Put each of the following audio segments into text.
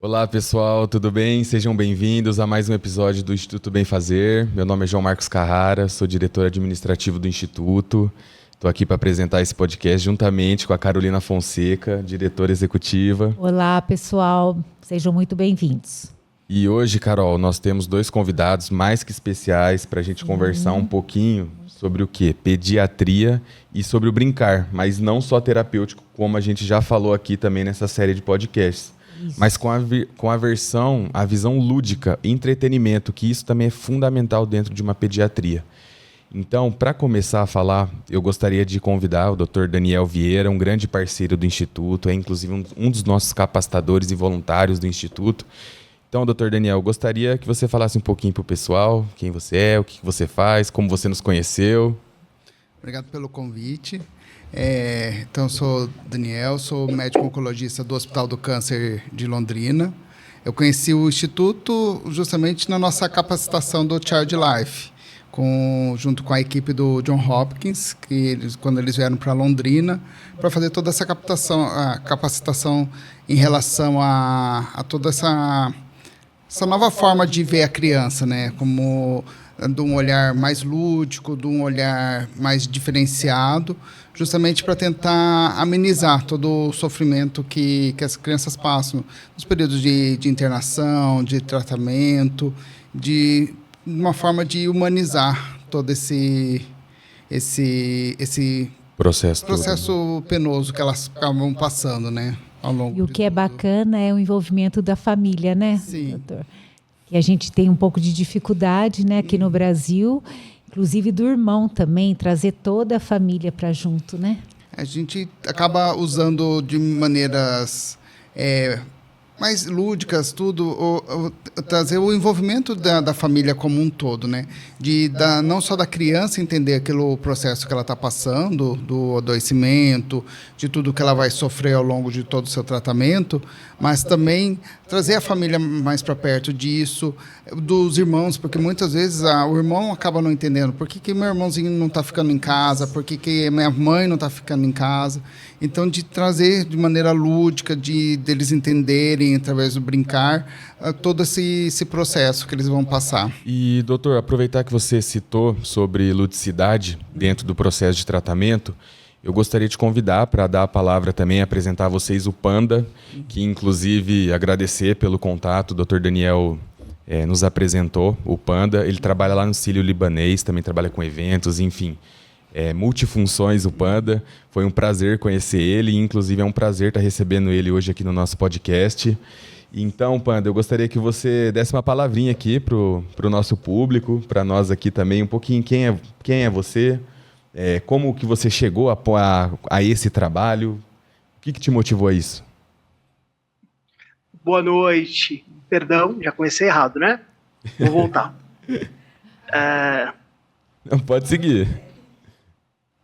Olá pessoal, tudo bem? Sejam bem-vindos a mais um episódio do Instituto Bem Fazer. Meu nome é João Marcos Carrara, sou diretor administrativo do Instituto. Estou aqui para apresentar esse podcast juntamente com a Carolina Fonseca, diretora executiva. Olá, pessoal. Sejam muito bem-vindos. E hoje, Carol, nós temos dois convidados mais que especiais para a gente conversar um pouquinho sobre o quê? Pediatria e sobre o brincar, mas não só terapêutico, como a gente já falou aqui também nessa série de podcasts. Mas com a visão lúdica, entretenimento, que isso também é fundamental dentro de uma pediatria. Então, para começar a falar, eu gostaria de convidar o Dr. Daniel Vieira, um grande parceiro do Instituto, é inclusive um dos nossos capacitadores e voluntários do Instituto. Então, Dr. Daniel, eu gostaria que você falasse um pouquinho para o pessoal, quem você é, o que você faz, como você nos conheceu. Obrigado pelo convite. Então, eu sou Daniel, sou médico oncologista do Hospital do Câncer de Londrina. Eu conheci o Instituto justamente na nossa capacitação do Child Life, junto com a equipe do John Hopkins, quando eles vieram para Londrina, para fazer toda essa capacitação em relação a toda essa nova forma de ver a criança, né? Como de um olhar mais lúdico, de um olhar mais diferenciado, justamente para tentar amenizar todo o sofrimento que as crianças passam nos períodos de internação, de tratamento, de uma forma de humanizar todo esse processo penoso que elas acabam passando, né, ao longo E o que é bacana é o envolvimento da família, né, Sim. doutor? E a gente tem um pouco de dificuldade, né, aqui no Brasil, inclusive do irmão também, trazer toda a família para junto, né? A gente acaba usando de maneiras mais lúdicas, trazer o envolvimento da família como um todo, né? Não só da criança entender aquele processo que ela está passando, do adoecimento, de tudo que ela vai sofrer ao longo de todo o seu tratamento, mas também trazer a família mais para perto disso, dos irmãos, porque muitas vezes o irmão acaba não entendendo por que meu irmãozinho não está ficando em casa, por que minha mãe não está ficando em casa. Então, de trazer de maneira lúdica, deles entenderem, através do brincar, todo esse processo que eles vão passar. E, doutor, aproveitar que você citou sobre ludicidade dentro do processo de tratamento, eu gostaria de convidar para dar a palavra também, apresentar a vocês o Panda, que inclusive agradecer pelo contato, o Dr. Daniel nos apresentou o Panda. Ele trabalha lá no Sírio-Libanês, também trabalha com eventos, enfim, multifunções o Panda. Foi um prazer conhecer ele e inclusive é um prazer estar recebendo ele hoje aqui no nosso podcast. Então, Panda, eu gostaria que você desse uma palavrinha aqui para o nosso público, para nós aqui também, um pouquinho quem é você, como que você chegou a esse trabalho, o que te motivou a isso? Boa noite. Perdão, já comecei errado, né? Vou voltar. Não, pode seguir.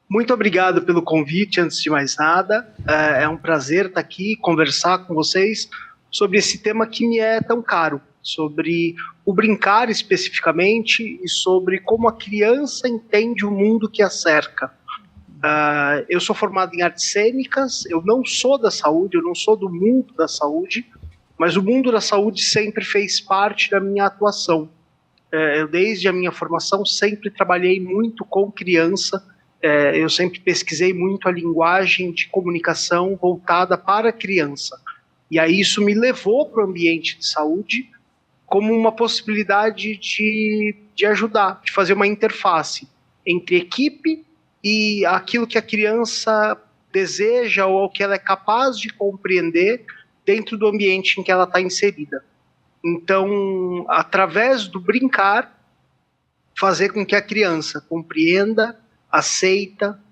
Muito obrigado pelo convite, antes de mais nada. É um prazer estar aqui, conversar com vocês sobre esse tema que me é tão caro, sobre o brincar especificamente e sobre como a criança entende o mundo que a cerca. Eu sou formado em artes cênicas, eu não sou da saúde, eu não sou do mundo da saúde, mas o mundo da saúde sempre fez parte da minha atuação. Eu, desde a minha formação, sempre trabalhei muito com criança, eu sempre pesquisei muito a linguagem de comunicação voltada para a criança. E aí isso me levou para o ambiente de saúde como uma possibilidade de ajudar, de fazer uma interface entre equipe e aquilo que a criança deseja ou que ela é capaz de compreender dentro do ambiente em que ela está inserida. Então, através do brincar, fazer com que a criança compreenda,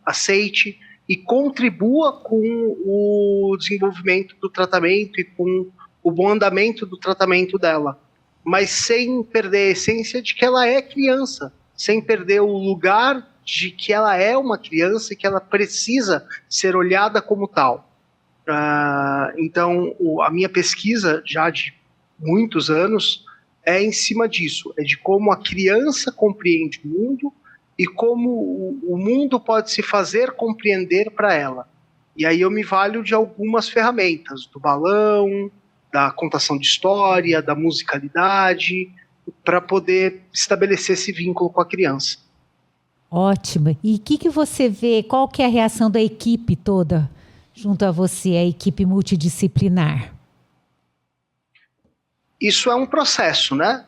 aceite e contribua com o desenvolvimento do tratamento e com o bom andamento do tratamento dela, mas sem perder a essência de que ela é criança, sem perder o lugar de que ela é uma criança e que ela precisa ser olhada como tal. Então, a minha pesquisa, já de muitos anos, é em cima disso, é de como a criança compreende o mundo e como o mundo pode se fazer compreender para ela. E aí eu me valho de algumas ferramentas, do balão, da contação de história, da musicalidade, para poder estabelecer esse vínculo com a criança. Ótimo. E o que você vê, qual que é a reação da equipe toda junto a você, a equipe multidisciplinar? Isso é um processo, né?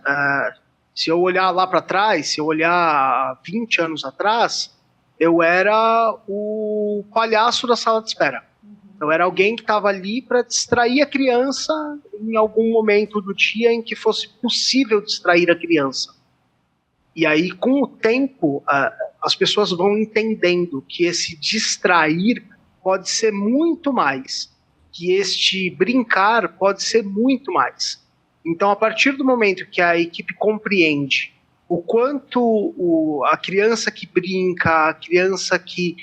Se eu olhar lá para trás, se eu olhar 20 anos atrás, eu era o palhaço da sala de espera. Eu era alguém que estava ali para distrair a criança em algum momento do dia em que fosse possível distrair a criança. E aí, com o tempo, as pessoas vão entendendo que esse distrair pode ser muito mais, que este brincar pode ser muito mais. Então, a partir do momento que a equipe compreende o quanto a criança que brinca, a criança que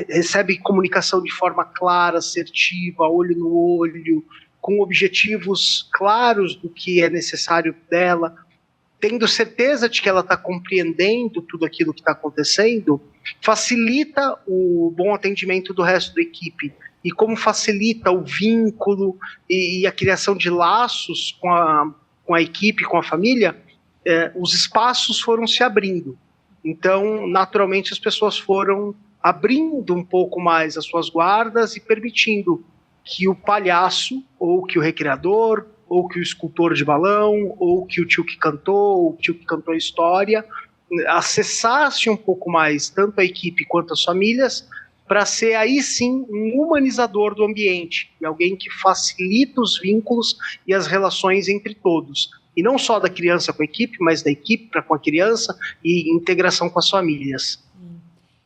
recebe comunicação de forma clara, assertiva, olho no olho, com objetivos claros do que é necessário dela, tendo certeza de que ela está compreendendo tudo aquilo que está acontecendo, facilita o bom atendimento do resto da equipe. E como facilita o vínculo e a criação de laços com a equipe, com a família, os espaços foram se abrindo. Então, naturalmente, as pessoas foram abrindo um pouco mais as suas guardas e permitindo que o palhaço, ou que o recreador, ou que o escultor de balão, ou que o tio que cantou, ou o tio que cantou a história, acessasse um pouco mais tanto a equipe quanto as famílias, para ser aí sim um humanizador do ambiente, e alguém que facilita os vínculos e as relações entre todos. E não só da criança com a equipe, mas da equipe para com a criança e integração com as famílias.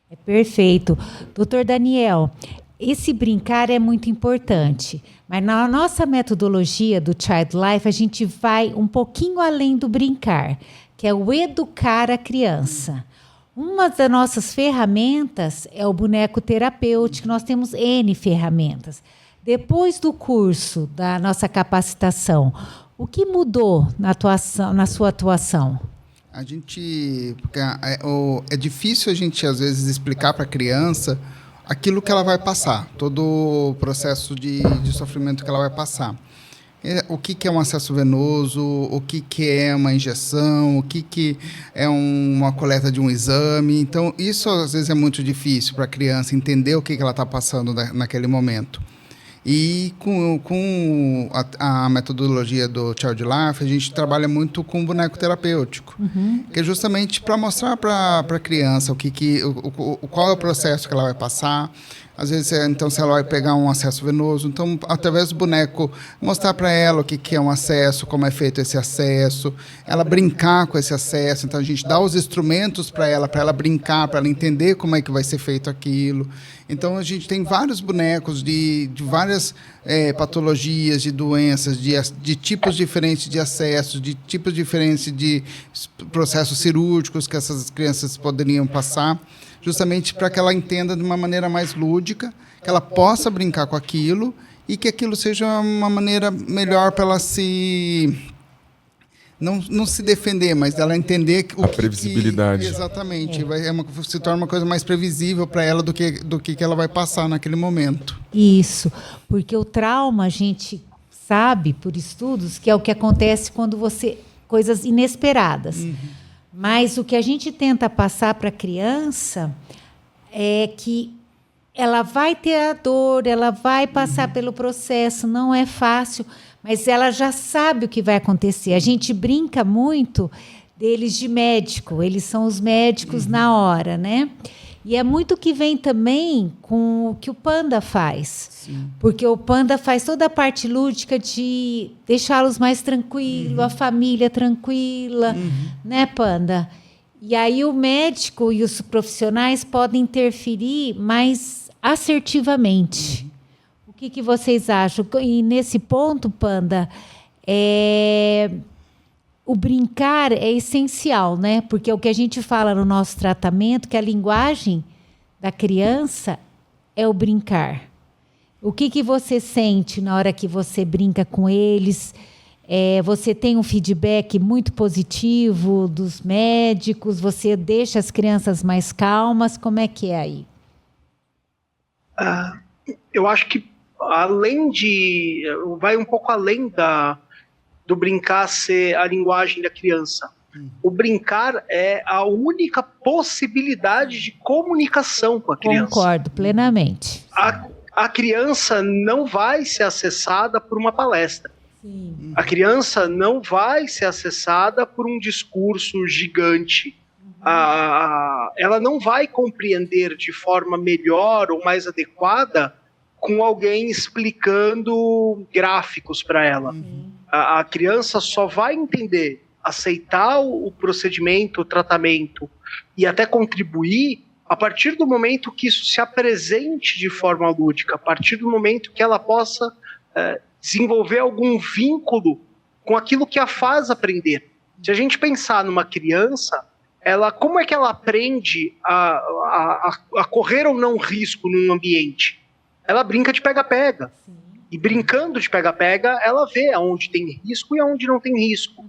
É perfeito. Doutor Daniel, esse brincar é muito importante, mas na nossa metodologia do Child Life, a gente vai um pouquinho além do brincar, que é o educar a criança. Uma das nossas ferramentas é o boneco terapêutico, nós temos N ferramentas. Depois do curso, da nossa capacitação, o que mudou na sua atuação? É difícil a gente, às vezes, explicar para a criança aquilo que ela vai passar, todo o processo de sofrimento que ela vai passar. O que é um acesso venoso, o que é uma injeção, o que é uma coleta de um exame. Então, isso às vezes é muito difícil para a criança entender o que ela está passando naquele momento. E com a metodologia do Child Life, a gente trabalha muito com boneco terapêutico, que é justamente para mostrar para a criança qual é o processo que ela vai passar. Às vezes, então, se ela vai pegar um acesso venoso, então, através do boneco, mostrar para ela o que é um acesso, como é feito esse acesso, ela brincar com esse acesso. Então, a gente dá os instrumentos para ela brincar, para ela entender como é que vai ser feito aquilo. Então, a gente tem vários bonecos de várias patologias, de doenças, de tipos diferentes de acesso, de tipos diferentes de processos cirúrgicos que essas crianças poderiam passar, justamente para que ela entenda de uma maneira mais lúdica, que ela possa brincar com aquilo e que aquilo seja uma maneira melhor para ela não se defender, mas ela entender a previsibilidade. Exatamente. Se torna uma coisa mais previsível para ela do que ela vai passar naquele momento. Isso, porque o trauma, a gente sabe por estudos que é o que acontece quando coisas inesperadas. Mas o que a gente tenta passar para a criança é que ela vai ter a dor, ela vai passar pelo processo, não é fácil, mas ela já sabe o que vai acontecer. A gente brinca muito deles de médico, eles são os médicos na hora, né? E é muito que vem também com o que o Panda faz. Sim. Porque o Panda faz toda a parte lúdica de deixá-los mais tranquilos, a família tranquila, né, Panda? E aí o médico e os profissionais podem interferir mais assertivamente. O que vocês acham? E nesse ponto, Panda, o brincar é essencial, né? Porque é o que a gente fala no nosso tratamento, que a linguagem da criança é o brincar. O que você sente na hora que você brinca com eles? Você tem um feedback muito positivo dos médicos? Você deixa as crianças mais calmas? Como é que é aí? Eu acho que vai um pouco além do brincar ser a linguagem da criança. O brincar é a única possibilidade de comunicação com a criança. Concordo plenamente. A criança não vai ser acessada por uma palestra. Sim. A criança não vai ser acessada por um discurso gigante. Ela não vai compreender de forma melhor ou mais adequada com alguém explicando gráficos para ela. A criança só vai entender, aceitar o procedimento, o tratamento e até contribuir a partir do momento que isso se apresente de forma lúdica, a partir do momento que ela possa desenvolver algum vínculo com aquilo que a faz aprender. Se a gente pensar numa criança, como é que ela aprende a correr ou não risco num ambiente? Ela brinca de pega-pega. E brincando de pega-pega, ela vê aonde tem risco e aonde não tem risco.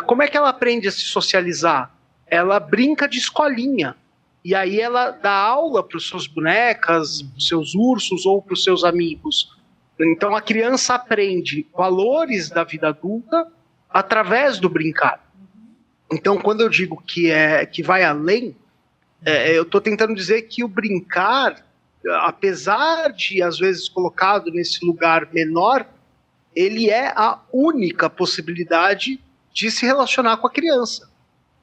Como é que ela aprende a se socializar? Ela brinca de escolinha. E aí ela dá aula para os seus bonecas, para os seus ursos ou para os seus amigos. Então a criança aprende valores da vida adulta através do brincar. Então quando eu digo que vai além, eu estou tentando dizer que o brincar, apesar de às vezes colocado nesse lugar menor, ele é a única possibilidade de se relacionar com a criança.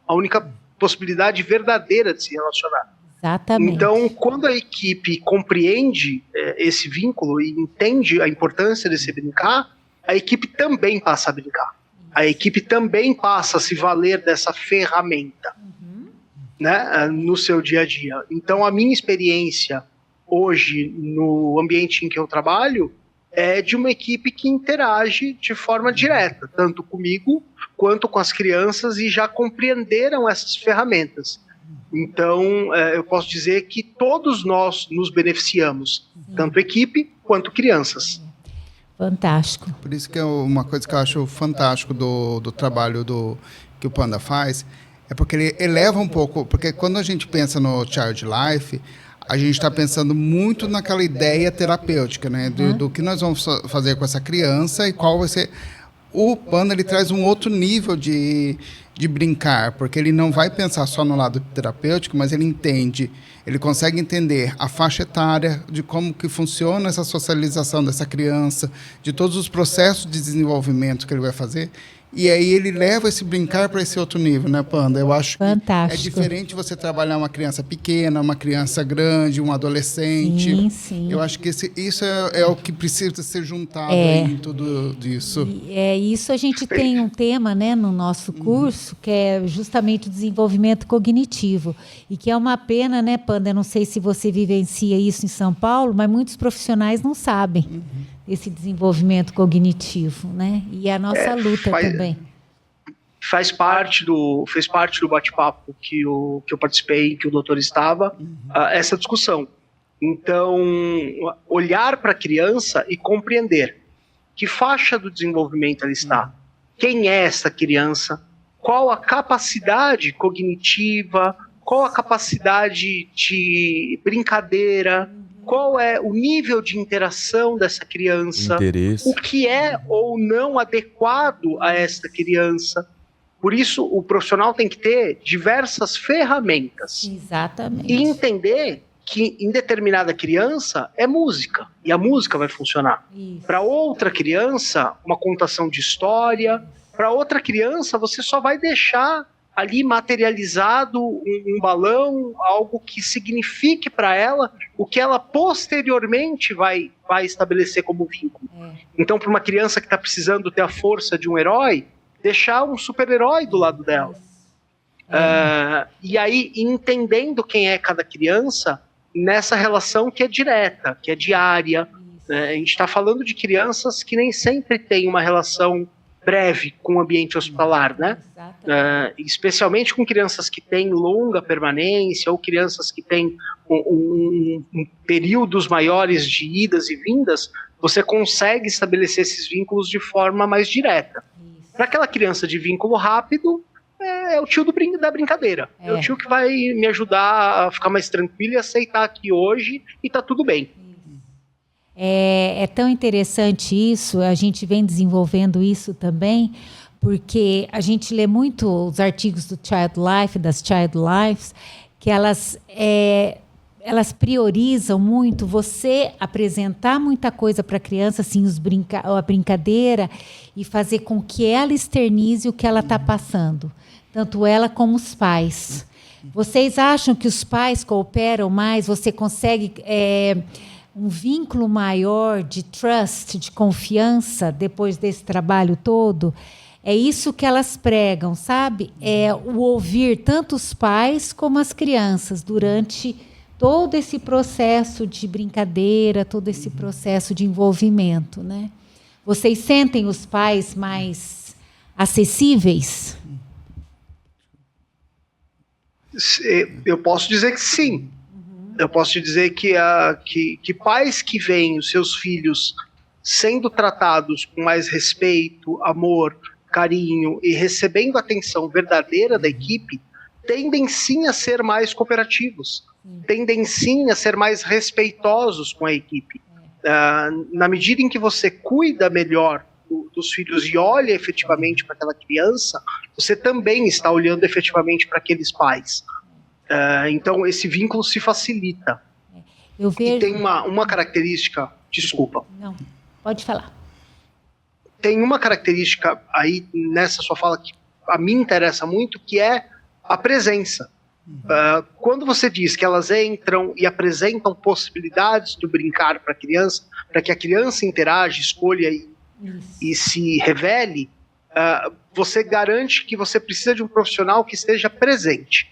A única possibilidade verdadeira de se relacionar. Exatamente. Então, quando a equipe compreende esse vínculo e entende a importância desse brincar, a equipe também passa a brincar. A equipe também passa a se valer dessa ferramenta, né, no seu dia a dia. Então, a minha experiência hoje, no ambiente em que eu trabalho, é de uma equipe que interage de forma direta, tanto comigo quanto com as crianças, e já compreenderam essas ferramentas. Então, eu posso dizer que todos nós nos beneficiamos, tanto equipe quanto crianças. Fantástico. Por isso que uma coisa que eu acho fantástico do trabalho que o Panda faz, é porque ele eleva um pouco, porque quando a gente pensa no Child Life, a gente está pensando muito naquela ideia terapêutica, né? Do que nós vamos fazer com essa criança e qual vai ser... O Panda, ele traz um outro nível de brincar, porque ele não vai pensar só no lado terapêutico, mas ele consegue entender a faixa etária, de como que funciona essa socialização dessa criança, de todos os processos de desenvolvimento que ele vai fazer. E aí ele leva esse brincar para esse outro nível, né, Panda? Eu acho fantástico. Que é diferente você trabalhar uma criança pequena, uma criança grande, um adolescente. Sim, sim. Eu acho que isso é o que precisa ser juntado aí em tudo isso. Isso a gente tem um tema, né, no nosso curso, que é justamente o desenvolvimento cognitivo. E que é uma pena, né, Panda? Eu não sei se você vivencia isso em São Paulo, mas muitos profissionais não sabem. Esse desenvolvimento cognitivo, né? E a nossa luta também. Fez parte do bate-papo que eu participei, que o doutor estava, essa discussão. Então, olhar para a criança e compreender que faixa do desenvolvimento ela está, quem é essa criança, qual a capacidade cognitiva, qual a capacidade de brincadeira, qual é o nível de interação dessa criança, interesse, o que é ou não adequado a esta criança. Por isso, o profissional tem que ter diversas ferramentas. Exatamente. E entender que em determinada criança é música, e a música vai funcionar. Para outra criança, uma contação de história. Para outra criança, você só vai deixar ali materializado um balão, algo que signifique para ela o que ela posteriormente vai estabelecer como vínculo. Então, para uma criança que está precisando ter a força de um herói, deixar um super-herói do lado dela. E aí, entendendo quem é cada criança, nessa relação que é direta, que é diária. A gente está falando de crianças que nem sempre têm uma relação breve com o ambiente hospitalar, né? Especialmente com crianças que têm longa permanência ou crianças que têm períodos maiores de idas e vindas, você consegue estabelecer esses vínculos de forma mais direta. Para aquela criança de vínculo rápido, é o tio da brincadeira. É o tio que vai me ajudar a ficar mais tranquilo e aceitar aqui hoje e tá tudo bem. É tão interessante isso, a gente vem desenvolvendo isso também, porque a gente lê muito os artigos do Child Life, das Child Lives, que elas priorizam muito você apresentar muita coisa para a criança, assim, a brincadeira, e fazer com que ela externize o que ela está passando, tanto ela como os pais. Vocês acham que os pais cooperam mais? Você consegue um vínculo maior de trust, de confiança, depois desse trabalho todo? É isso que elas pregam, sabe? É o ouvir tanto os pais como as crianças durante todo esse processo de brincadeira, todo esse processo de envolvimento, né? Vocês sentem os pais mais acessíveis? Eu posso dizer que sim. Eu posso te dizer que pais que veem os seus filhos sendo tratados com mais respeito, amor, carinho e recebendo a atenção verdadeira da equipe, tendem sim a ser mais cooperativos, tendem sim a ser mais respeitosos com a equipe. Na medida em que você cuida melhor dos filhos e olha efetivamente para aquela criança, você também está olhando efetivamente para aqueles pais. Então, esse vínculo se facilita. Eu vejo... E tem uma característica... Desculpa. Não, pode falar. Tem uma característica aí nessa sua fala que a mim interessa muito, que é a presença. Quando você diz que elas entram e apresentam possibilidades de brincar para a criança, para que a criança interaja, escolha e se revele, você garante que você precisa de um profissional que esteja presente.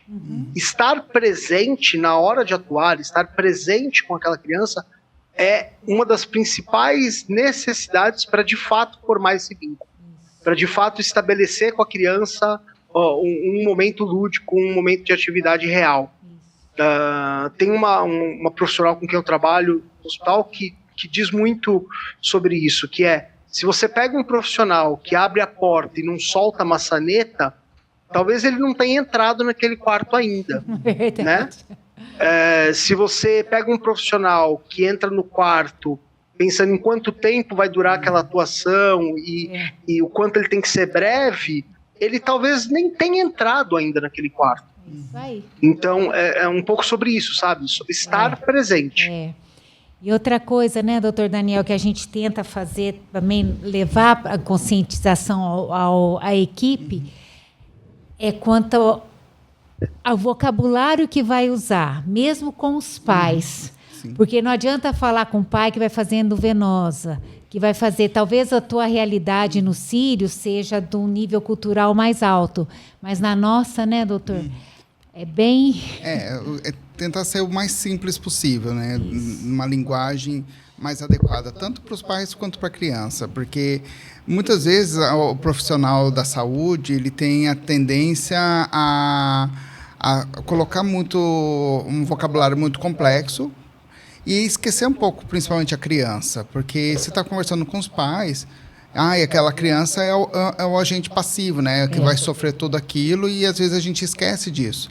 Estar presente na hora de atuar, estar presente com aquela criança é uma das principais necessidades para, de fato, formar esse vínculo. Para, de fato, estabelecer com a criança um momento lúdico, um momento de atividade real. Tem uma profissional com quem eu trabalho no hospital que diz muito sobre isso, que é: se você pega um profissional que abre a porta e não solta a maçaneta, talvez ele não tenha entrado naquele quarto ainda. Né? Se você pega um profissional que entra no quarto pensando em quanto tempo vai durar aquela atuação e o quanto ele tem que ser breve, ele talvez nem tenha entrado ainda naquele quarto. Isso aí. Então, é um pouco sobre isso, sabe? Sobre estar presente. E outra coisa, né, doutor Daniel, que a gente tenta fazer também, levar a conscientização à equipe, é quanto ao vocabulário que vai usar, mesmo com os pais. Porque não adianta falar com o pai que vai fazendo venosa, que vai fazer, talvez a tua realidade no Sírio seja de um nível cultural mais alto, mas na nossa, né, doutor, é bem... tentar ser o mais simples possível, né? Uma linguagem mais adequada, tanto para os pais quanto para a criança, porque muitas vezes o profissional da saúde ele tem a tendência a colocar um vocabulário muito complexo e esquecer um pouco, principalmente a criança, porque você está conversando com os pais, e aquela criança é o agente passivo, né? Que vai sofrer tudo aquilo e às vezes a gente esquece disso.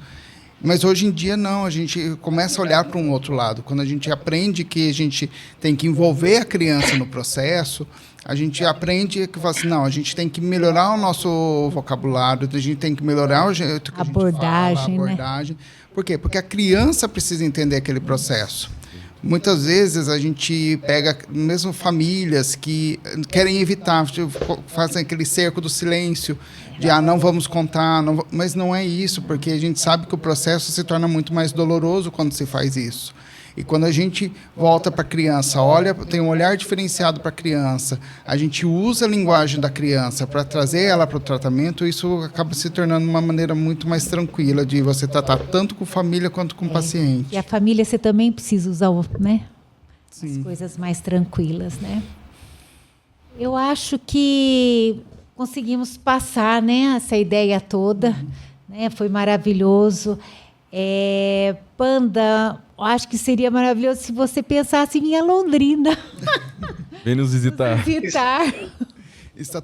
Mas hoje em dia não, a gente começa a olhar para um outro lado. Quando a gente aprende que a gente tem que envolver a criança no processo, a gente aprende que fala assim, não, a gente tem que melhorar o nosso vocabulário, a gente tem que melhorar o jeito que a gente fala, a abordagem. Por quê? Porque a criança precisa entender aquele processo. Muitas vezes a gente pega mesmo famílias que querem evitar, fazem aquele cerco do silêncio, de não vamos contar, mas não é isso, porque a gente sabe que o processo se torna muito mais doloroso quando se faz isso. E quando a gente volta para a criança, tem um olhar diferenciado para a criança, a gente usa a linguagem da criança para trazer ela para o tratamento, isso acaba se tornando uma maneira muito mais tranquila de você tratar tanto com família quanto com o paciente. E a família você também precisa usar, né? Sim. As coisas mais tranquilas, né? Eu acho que conseguimos passar, né, essa ideia toda, né? Foi maravilhoso. Panda, acho que seria maravilhoso se você pensasse em vir a Londrina. Vem nos visitar.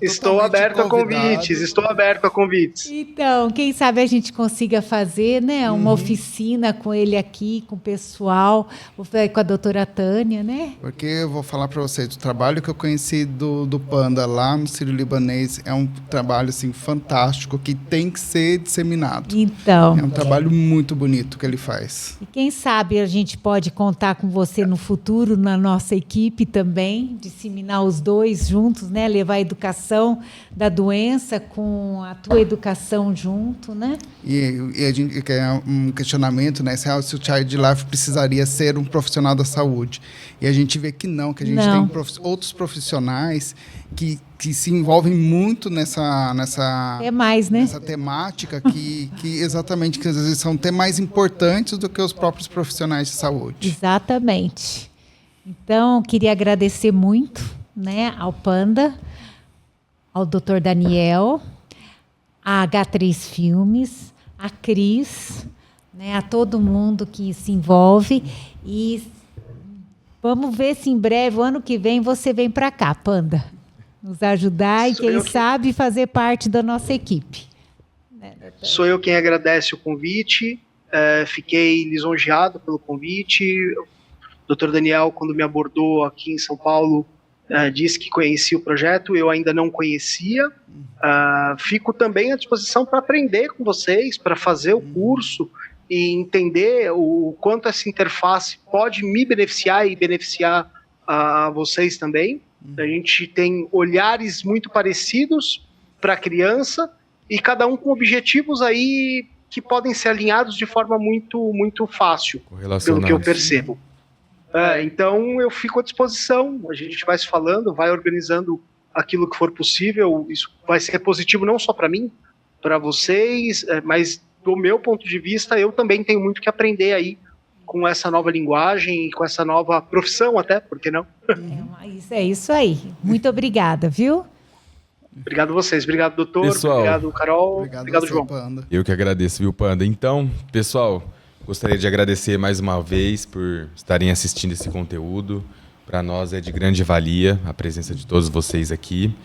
Estou aberto a convites, estou aberto a convites. Então, quem sabe a gente consiga fazer, né, uma oficina com ele aqui, com o pessoal, com a doutora Tânia, né? Porque eu vou falar para vocês, o trabalho que eu conheci do Panda lá no Sírio-Libanês é um trabalho assim, fantástico, que tem que ser disseminado. Então. É um trabalho muito bonito que ele faz. E quem sabe a gente pode contar com você no futuro, na nossa equipe também, disseminar os dois juntos, né? Levar a educação da doença com a tua educação junto, né? E a gente quer um questionamento, né? Se o Child Life precisaria ser um profissional da saúde. E a gente vê que não, que a gente não. tem outros profissionais que se envolvem muito nessa temática que exatamente, que às vezes são até mais importantes do que os próprios profissionais de saúde. Exatamente. Então, queria agradecer muito, né, ao Panda, ao Dr. Daniel, a H3 Filmes, a Cris, né, a todo mundo que se envolve. E vamos ver se em breve, o ano que vem, você vem para cá, Panda, nos ajudar e, quem sabe, fazer parte da nossa equipe. Sou eu quem agradece o convite, fiquei lisonjeado pelo convite. O Dr. Daniel, quando me abordou aqui em São Paulo, disse que conhecia o projeto, eu ainda não conhecia. Fico também à disposição para aprender com vocês, para fazer o curso e entender o quanto essa interface pode me beneficiar e beneficiar a vocês também. A gente tem olhares muito parecidos para a criança e cada um com objetivos aí que podem ser alinhados de forma muito, muito fácil, pelo que eu percebo. Então, eu fico à disposição, a gente vai se falando, vai organizando aquilo que for possível. Isso vai ser positivo não só para mim, para vocês, mas do meu ponto de vista, eu também tenho muito que aprender aí com essa nova linguagem e com essa nova profissão até, por que não? É isso aí. Muito obrigada, viu? Obrigado a vocês, obrigado, doutor, pessoal, obrigado, Carol, obrigado você, João. Panda. Eu que agradeço, viu, Panda? Então, pessoal, gostaria de agradecer mais uma vez por estarem assistindo esse conteúdo. Para nós é de grande valia a presença de todos vocês aqui.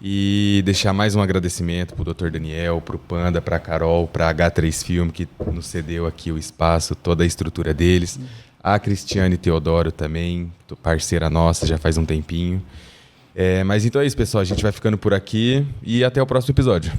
E deixar mais um agradecimento para o Dr. Daniel, para o Panda, para a Carol, para a H3 Film, que nos cedeu aqui o espaço, toda a estrutura deles. A Cristiane Teodoro também, parceira nossa, já faz um tempinho. Mas então é isso, pessoal. A gente vai ficando por aqui e até o próximo episódio.